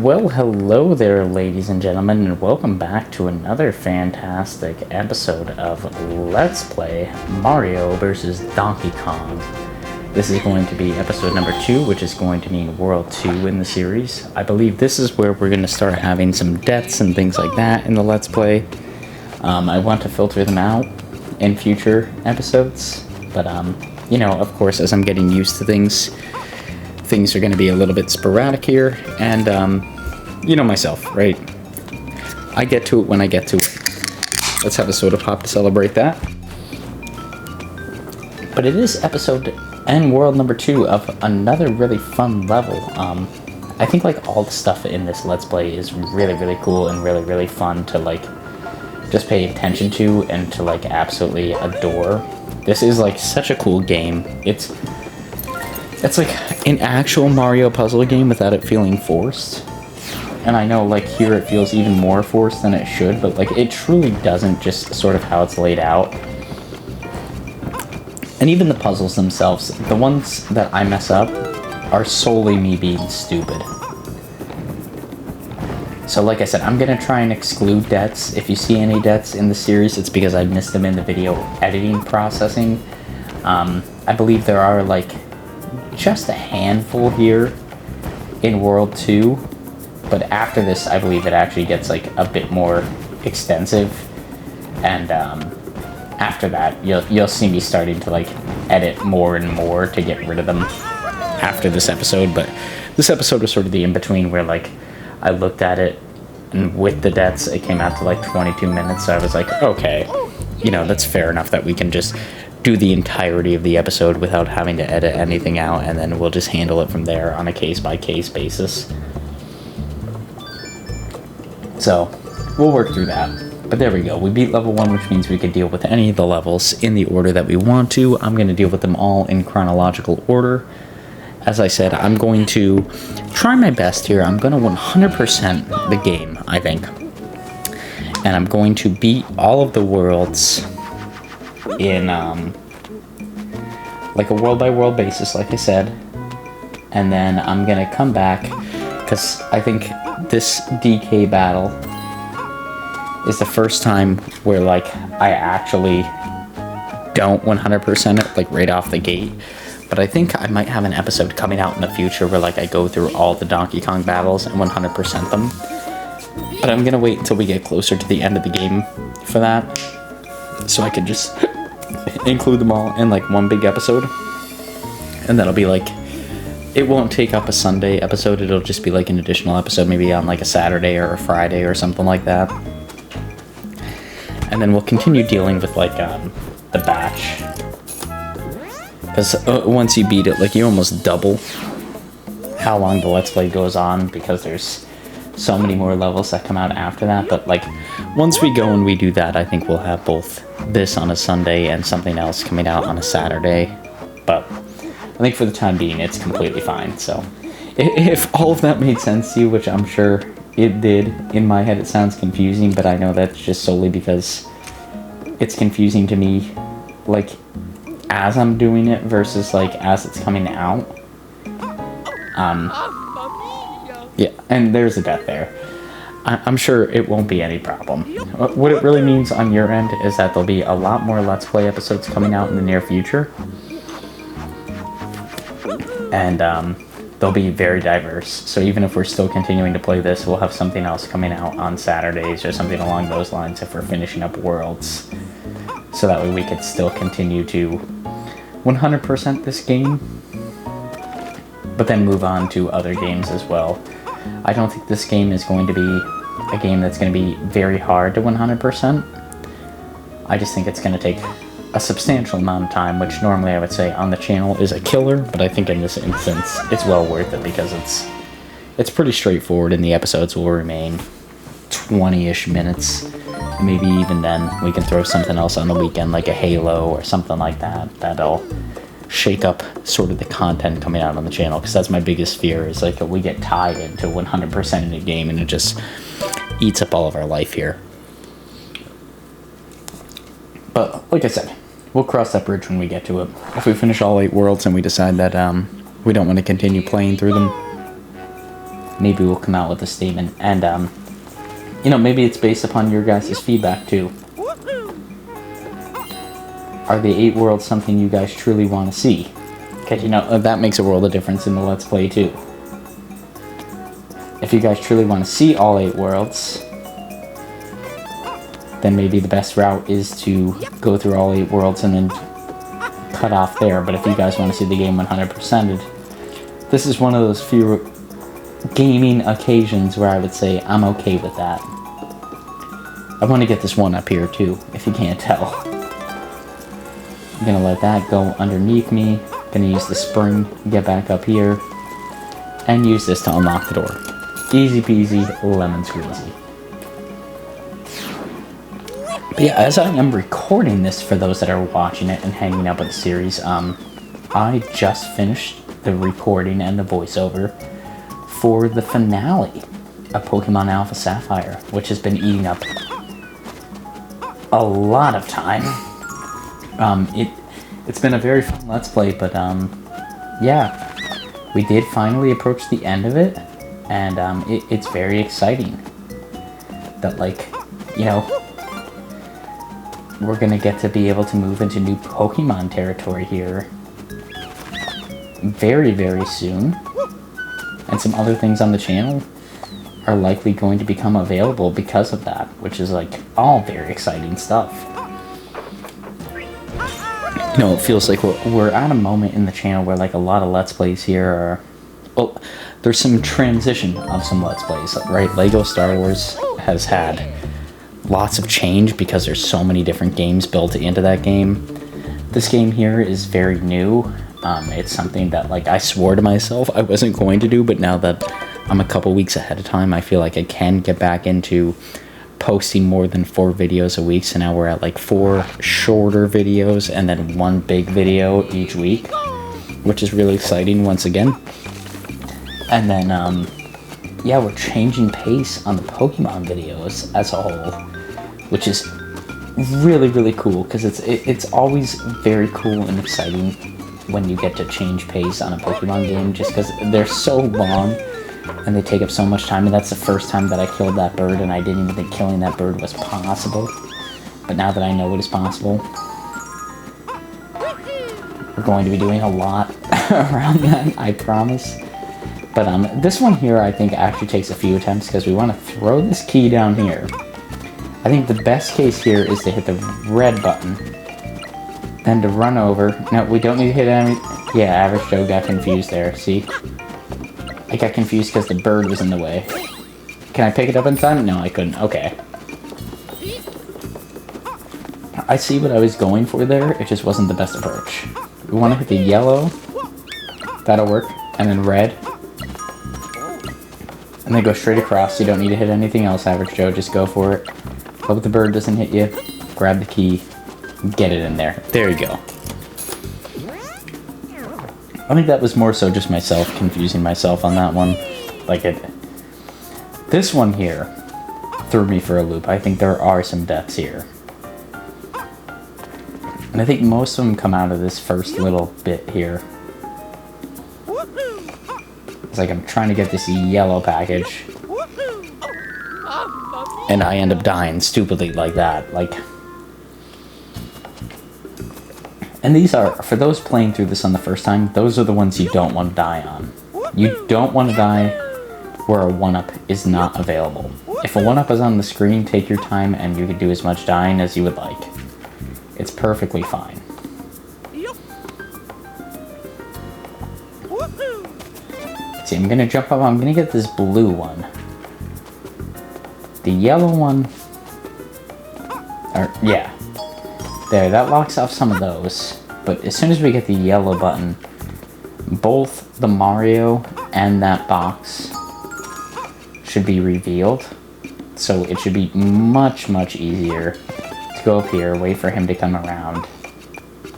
Well, hello there, ladies and gentlemen, and welcome back to another fantastic episode of Let's Play Mario vs. Donkey Kong. This is going to be episode number 2, which is going to mean World 2 in the series. I believe this is where we're going to start having some deaths and things like that in the Let's Play. I want to filter them out in future episodes, but, you know, of course, as I'm getting used to things are going to be a little bit sporadic here, and you know myself, right? I get to it when I get to it. Let's have a soda pop to celebrate that. But it is episode and world number 2 of another really fun level. I think like all the stuff in this Let's Play is really cool and really fun to like just pay attention to and to like absolutely adore. This is like such a cool game. It's like an actual Mario puzzle game without it feeling forced. And I know, like, here it feels even more forced than it should, but, like, it truly doesn't, just sort of how it's laid out. And even the puzzles themselves, the ones that I mess up are solely me being stupid. So, like I said, I'm gonna try and exclude deaths. If you see any deaths in the series, it's because I missed them in the video editing processing. I believe there are, like, just a handful here in World 2, but after this I believe it actually gets like a bit more extensive, and after that you'll see me starting to like edit more and more to get rid of them after this episode. But this episode was sort of the in-between where like I looked at it, and with the deaths it came out to like 22 minutes, so I was like, okay, you know, that's fair enough that we can just do the entirety of the episode without having to edit anything out, and then we'll just handle it from there on a case-by-case basis. So, we'll work through that. But there we go. We beat level 1, which means we can deal with any of the levels in the order that we want to. I'm going to deal with them all in chronological order. As I said, I'm going to try my best here. I'm going to 100% the game, I think. And I'm going to beat all of the worlds in like a world by world basis, like I said, and then I'm gonna come back because I think this DK battle is the first time where like I actually don't 100% it like right off the gate. But I think I might have an episode coming out in the future where like I go through all the Donkey Kong battles and 100% them, but I'm gonna wait until we get closer to the end of the game for that, so I can just include them all in like one big episode. And that'll be like, it won't take up a Sunday episode, it'll just be like an additional episode maybe on like a Saturday or a Friday or something like that. And then we'll continue dealing with like the batch, because once you beat it, like you almost double how long the Let's Play goes on, because there's so many more levels that come out after that. But like once we go and we do that, I think we'll have both this on a Sunday and something else coming out on a Saturday. But I think for the time being it's completely fine. So if all of that made sense to you, which I'm sure it did, in my head it sounds confusing, but I know that's just solely because it's confusing to me like as I'm doing it versus like as it's coming out. Yeah, and there's a death there. I'm sure it won't be any problem. What it really means on your end is that there'll be a lot more Let's Play episodes coming out in the near future. And they'll be very diverse. So even if we're still continuing to play this, we'll have something else coming out on Saturdays or something along those lines if we're finishing up Worlds. So that way we could still continue to 100% this game, but then move on to other games as well. I don't think this game is going to be a game that's going to be very hard to 100%. I just think it's going to take a substantial amount of time, which normally I would say on the channel is a killer, but I think in this instance it's well worth it because it's pretty straightforward, and the episodes will remain 20-ish minutes. Maybe even then we can throw something else on the weekend like a Halo or something like that that'll shake up sort of the content coming out on the channel, because that's my biggest fear, is like we get tied into 100% in a game and it just eats up all of our life here. But like I said, we'll cross that bridge when we get to it. If we finish all 8 worlds and we decide that we don't want to continue playing through them, maybe we'll come out with a statement. And, you know, maybe it's based upon your guys' feedback, too. Are the 8 worlds something you guys truly want to see? Because, you know, that makes a world of difference in the Let's Play, too. If you guys truly want to see all 8 worlds, then maybe the best route is to go through all 8 worlds and then cut off there. But if you guys want to see the game 100%ed, this is one of those few gaming occasions where I would say I'm okay with that. I want to get this one up here too, if you can't tell. I'm gonna let that go underneath me. Gonna use the spring, get back up here, and use this to unlock the door. Easy peasy, lemon squeezy. But yeah, as I am recording this for those that are watching it and hanging out with the series, I just finished the recording and the voiceover for the finale of Pokemon Alpha Sapphire, which has been eating up a lot of time. It's been a very fun Let's Play, but yeah, we did finally approach the end of it, and it's very exciting that, like, you know, we're gonna get to be able to move into new Pokemon territory here very, very soon. And some other things on the channel are likely going to become available because of that, which is, like, all very exciting stuff. You know, it feels like we're at a moment in the channel where, like, a lot of Let's Plays here are... Well, there's some transition of some Let's Plays, right? LEGO Star Wars has had lots of change because there's so many different games built into that game. This game here is very new. It's something that, like, I swore to myself I wasn't going to do, but now that I'm a couple weeks ahead of time, I feel like I can get back into posting more than 4 videos a week. So now we're at, like, 4 shorter videos and then 1 big video each week, which is really exciting once again. And then, yeah, we're changing pace on the Pokemon videos as a whole, which is really, really cool, because it's always very cool and exciting when you get to change pace on a Pokemon game, just because they're so long and they take up so much time. And that's the first time that I killed that bird, and I didn't even think killing that bird was possible. But now that I know it is possible, we're going to be doing a lot around that, I promise. But this one here, I think, actually takes a few attempts, because we want to throw this key down here. I think the best case here is to hit the red button, then to run over. No, we don't need to hit any... Yeah, Average Joe got confused there, see? I got confused because the bird was in the way. Can I pick it up in time? No, I couldn't. Okay. I see what I was going for there, it just wasn't the best approach. We want to hit the yellow. That'll work. And then red. And then go straight across. You don't need to hit anything else, Average Joe. Just go for it. Hope the bird doesn't hit you. Grab the key. Get it in there. There you go. I think that was more so just myself confusing myself on that one. Like, this one here threw me for a loop. I think there are some deaths here. And I think most of them come out of this first little bit here. It's like I'm trying to get this yellow package, and I end up dying stupidly like that. Like, and these are, for those playing through this on the first time, those are the ones you don't want to die on. You don't want to die where a 1-up is not available. If a 1-up is on the screen, take your time and you can do as much dying as you would like. It's perfectly fine. See, I'm gonna jump up, I'm gonna get this blue one. The yellow one, or, yeah. There, that locks off some of those. But as soon as we get the yellow button, both the Mario and that box should be revealed. So it should be much, much easier to go up here, wait for him to come around,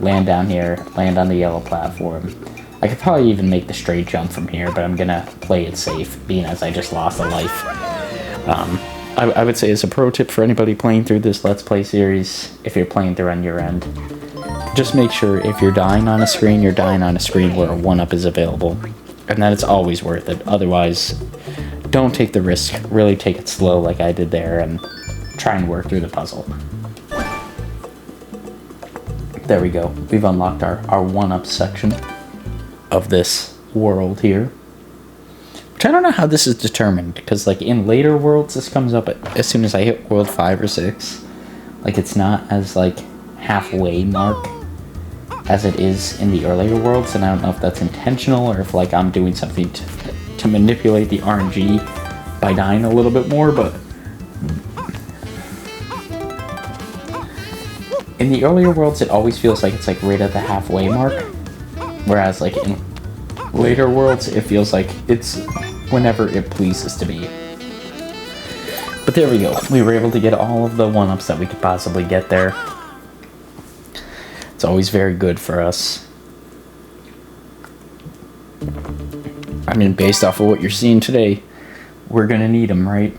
land down here, land on the yellow platform. I could probably even make the straight jump from here, but I'm gonna play it safe, being as I just lost a life. I would say as a pro tip for anybody playing through this Let's Play series, if you're playing through on your end, just make sure if you're dying on a screen, you're dying on a screen where a 1-up is available. And that it's always worth it. Otherwise, don't take the risk. Really take it slow like I did there and try and work through the puzzle. There we go. We've unlocked our 1-up section of this world here. Which I don't know how this is determined, because like in later worlds this comes up as soon as I hit world 5 or 6. Like it's not as like halfway mark as it is in the earlier worlds, and I don't know if that's intentional or if like I'm doing something to manipulate the RNG by dying a little bit more, but in the earlier worlds it always feels like it's like right at the halfway mark, whereas like in later worlds it feels like it's whenever it pleases to be. But there we go. We were able to get all of the 1-ups that we could possibly get there. It's always very good for us. I mean, based off of what you're seeing today, we're gonna need them, right?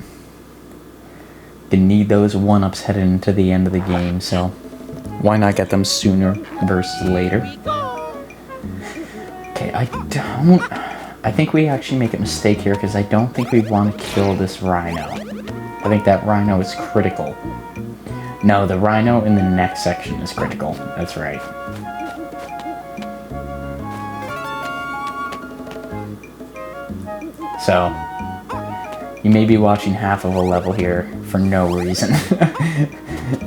You need those 1-ups headed into the end of the game, so why not get them sooner versus later? Okay, I think we actually make a mistake here, because I don't think we want to kill this rhino. I think that rhino is critical. No, the rhino in the next section is critical. That's right. So, you may be watching half of a level here for no reason.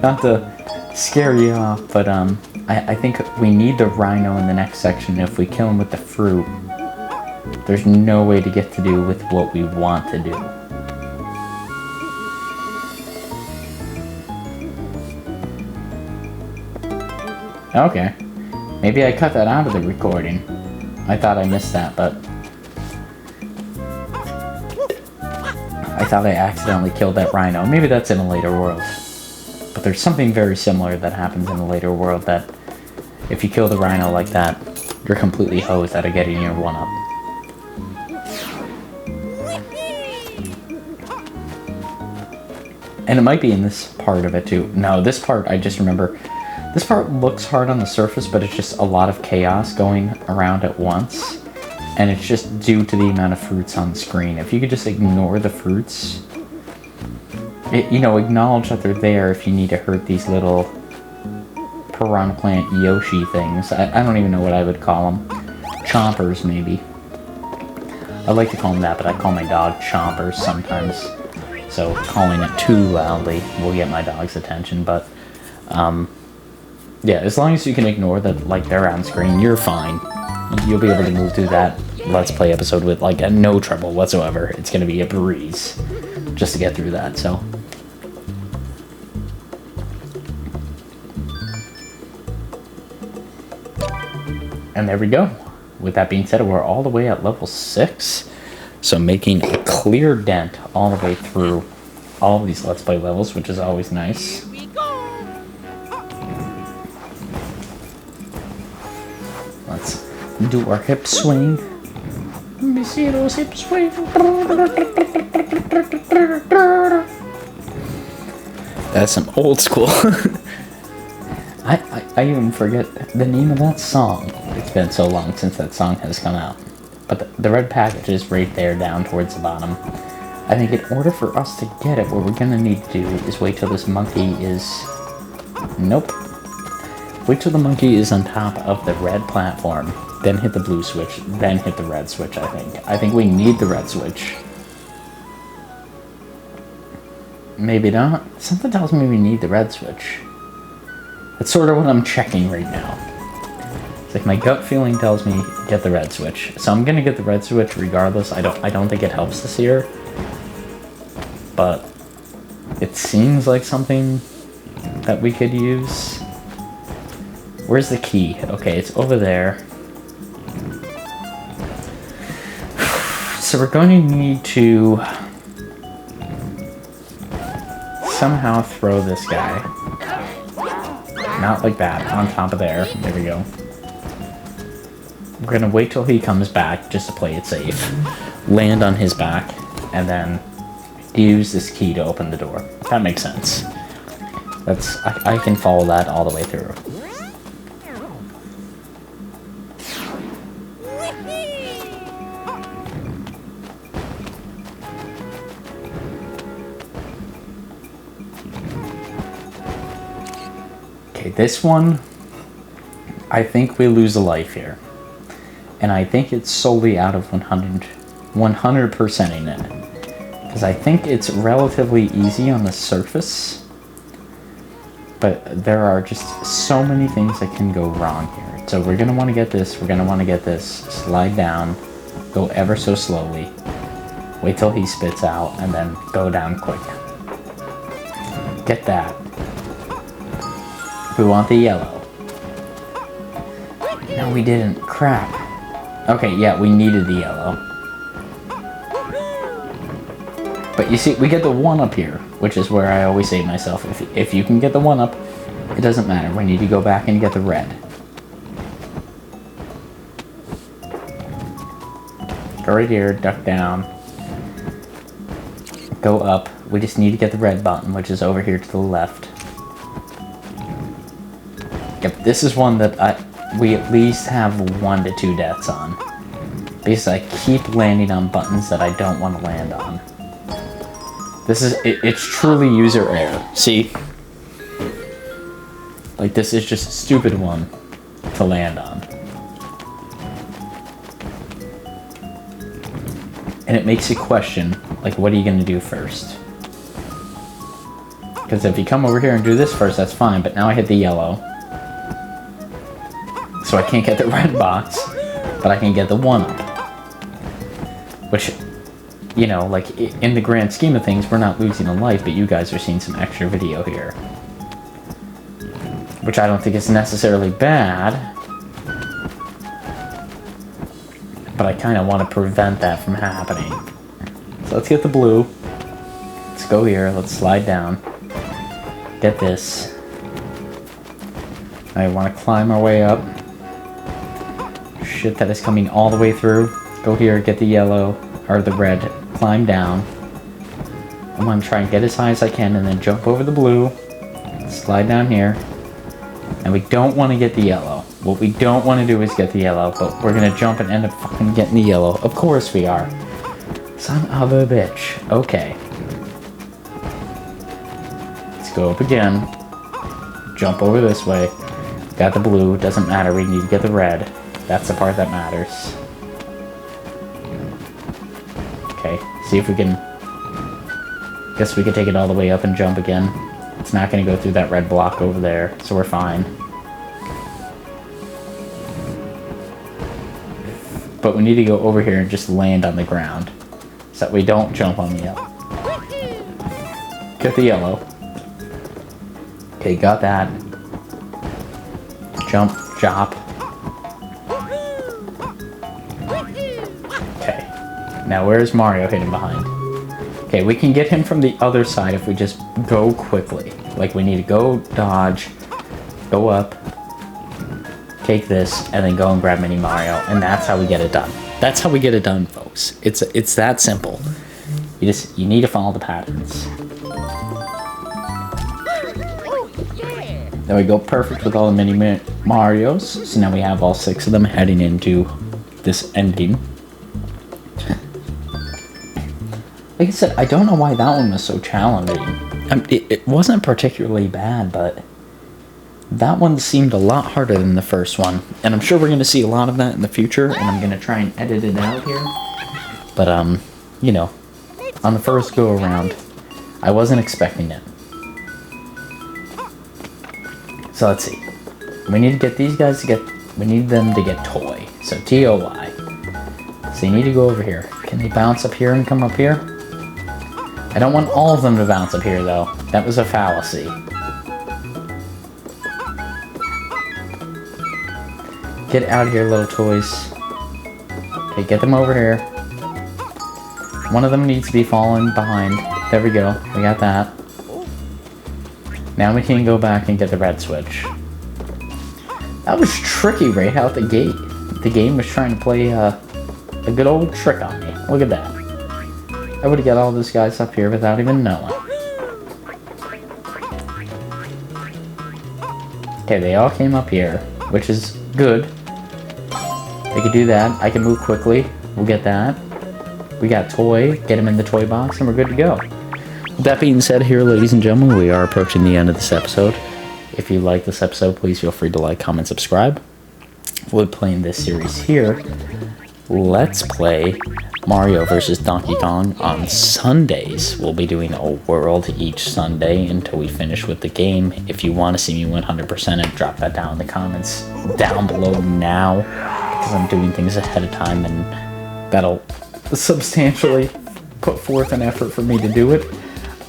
Not to scare you off, but I think we need the rhino in the next section. If we kill him with the fruit, there's no way to get to do with what we want to do. Okay. Maybe I cut that out of the recording. I thought I missed that, but I thought I accidentally killed that rhino. Maybe that's in a later world. But there's something very similar that happens in a later world that if you kill the rhino like that, you're completely hosed out of getting your 1-up. And it might be in this part of it too. No, this part, I just remember, this part looks hard on the surface, but it's just a lot of chaos going around at once. And it's just due to the amount of fruits on the screen. If you could just ignore the fruits, acknowledge that they're there if you need to hurt these little piranha plant Yoshi things. I don't even know what I would call them. Chompers, maybe. I like to call them that, but I call my dog Chompers sometimes. So calling it too loudly will get my dog's attention, but yeah, as long as you can ignore that, like, they're on screen, you're fine. You'll be able to move through that Let's Play episode with, like, no trouble whatsoever. It's going to be a breeze just to get through that, so. And there we go. With that being said, we're all the way at level 6. So making a clear dent all the way through all of these Let's Play levels, which is always nice. Let's do our hip swing. Let me see those hip swing. That's some old school. I even forget the name of that song. It's been so long since that song has come out. But the red package is right there down towards the bottom. I think in order for us to get it, what we're gonna need to do is wait till this monkey is... Nope. Wait till the monkey is on top of the red platform, then hit the blue switch, then hit the red switch, I think. I think we need the red switch. Maybe not. Something tells me we need the red switch. That's sort of what I'm checking right now. It's like my gut feeling tells me get the red switch. So I'm gonna get the red switch regardless. I don't think it helps this year. But it seems like something that we could use. Where's the key? Okay, it's over there. So we're going to need to somehow throw this guy. Not like that, on top of there. There we go. We're gonna wait till he comes back just to play it safe. Land on his back, and then use this key to open the door. That makes sense. I can follow that all the way through. Okay, this one, I think we lose a life here. And I think it's solely out of 100%ing it. Because I think it's relatively easy on the surface. But there are just so many things that can go wrong here. So we're going to want to get this, we're going to want to get this, slide down, go ever so slowly. Wait till he spits out, and then go down quick. Get that. We want the yellow. No, we didn't. Crap. Okay, yeah, we needed the yellow. But you see, we get the 1-up here, which is where I always say to myself, if you can get the 1-up, it doesn't matter. We need to go back and get the red. Go right here, duck down. Go up. We just need to get the red button, which is over here to the left. Yep, this is one that we at least have 1 to 2 deaths on. Because I keep landing on buttons that I don't want to land on. It's truly user error. See? Like, this is just a stupid one to land on. And it makes you question, like, what are you going to do first? Because if you come over here and do this first, that's fine, but now I hit the yellow. So I can't get the red box, but I can get the 1-up. Which, you know, like, in the grand scheme of things, we're not losing a life, but you guys are seeing some extra video here. Which I don't think is necessarily bad. But I kind of want to prevent that from happening. So let's get the blue. Let's go here. Let's slide down. Get this. I want to climb our way up. Shit, that is coming all the way through. Go here, get the yellow, or the red. Climb down. I'm going to try and get as high as I can and then jump over the blue. Slide down here. And we don't want to get the yellow. What we don't want to do is get the yellow, but we're going to jump and end up fucking getting the yellow. Of course we are. Son of a bitch. Okay. Let's go up again. Jump over this way. Got the blue. Doesn't matter. We need to get the red. That's the part that matters. Okay. See if we can... Guess we could take it all the way up and jump again. It's not going to go through that red block over there, so we're fine. But we need to go over here and just land on the ground, so that we don't jump on the yellow. Get the yellow. Okay, got that. Jump, chop. Okay. Now where's Mario hidden behind? Okay, we can get him from the other side if we just go quickly. Like, we need to go, dodge, go up, take this, and then go and grab Mini Mario, and that's how we get it done. That's how we get it done, folks. It's that simple. You need to follow the patterns. There we go, perfect with all the Mini Marios. So now we have all 6 of them heading into this ending. Like I said, I don't know why that one was so challenging. It wasn't particularly bad, but that one seemed a lot harder than the first one. And I'm sure we're going to see a lot of that in the future, and I'm going to try and edit it out here. But, you know, on the first go-around, I wasn't expecting it. So let's see. We need to get these guys to get... We need them to get Toy. So T-O-Y. So you need to go over here. Can they bounce up here and come up here? I don't want all of them to bounce up here, though. That was a fallacy. Get out of here, little toys. Okay, get them over here. One of them needs to be falling behind. There we go. We got that. Now we can go back and get the red switch. That was tricky right out the gate. The game was trying to play a good old trick on me. Look at that. I would have got all those guys up here without even knowing. Okay, they all came up here, which is good. They could do that. I can move quickly. We'll get that. We got Toy. Get him in the toy box, and we're good to go. With that being said here, ladies and gentlemen, we are approaching the end of this episode. If you like this episode, please feel free to like, comment, subscribe. We're playing this series here. Let's play Mario vs. Donkey Kong on Sundays. We'll be doing a world each Sunday until we finish with the game. If you want to see me 100% it, drop that down in the comments down below now, because I'm doing things ahead of time and that'll substantially put forth an effort for me to do it.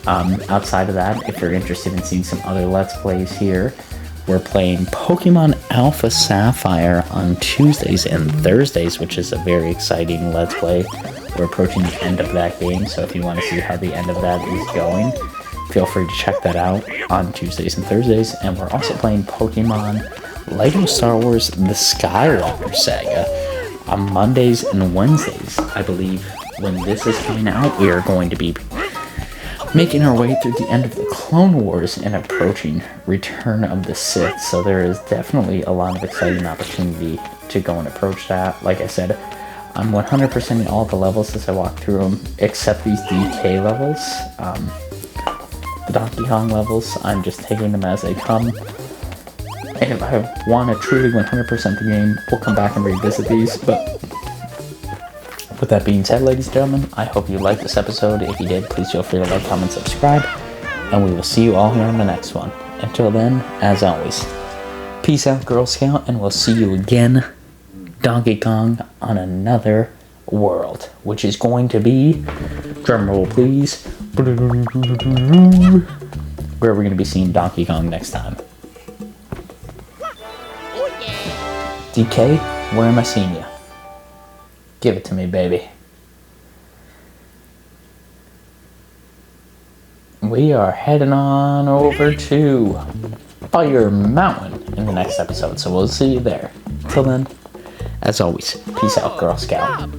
Outside of that, if you're interested in seeing some other Let's Plays here, we're playing Pokemon Alpha Sapphire on Tuesdays and Thursdays, which is a very exciting Let's Play. We're approaching the end of that game, so if you want to see how the end of that is going, feel free to check that out on Tuesdays and Thursdays. And we're also playing Pokemon LEGO Star Wars The Skywalker Saga on Mondays and Wednesdays. I believe when this is coming out, we are going to be making our way through the end of the Clone Wars and approaching Return of the Sith. So there is definitely a lot of exciting opportunity to go and approach that. Like I said, I'm 100%ing all the levels as I walk through them, except these DK levels. The Donkey Kong levels, I'm just taking them as they come. And if I want to truly 100% the game, we'll come back and revisit these. But with that being said, ladies and gentlemen, I hope you liked this episode. If you did, please feel free to like, comment, subscribe, and we will see you all here in the next one. Until then, as always, peace out, Girl Scout, and we'll see you again, Donkey Kong, on another world, which is going to be, drumroll please, where we're going to be seeing Donkey Kong next time. DK, where am I seeing you? Give it to me, baby. We are heading on over to Fire Mountain in the next episode, so we'll see you there. Till then, as always, peace out, Girl Scout.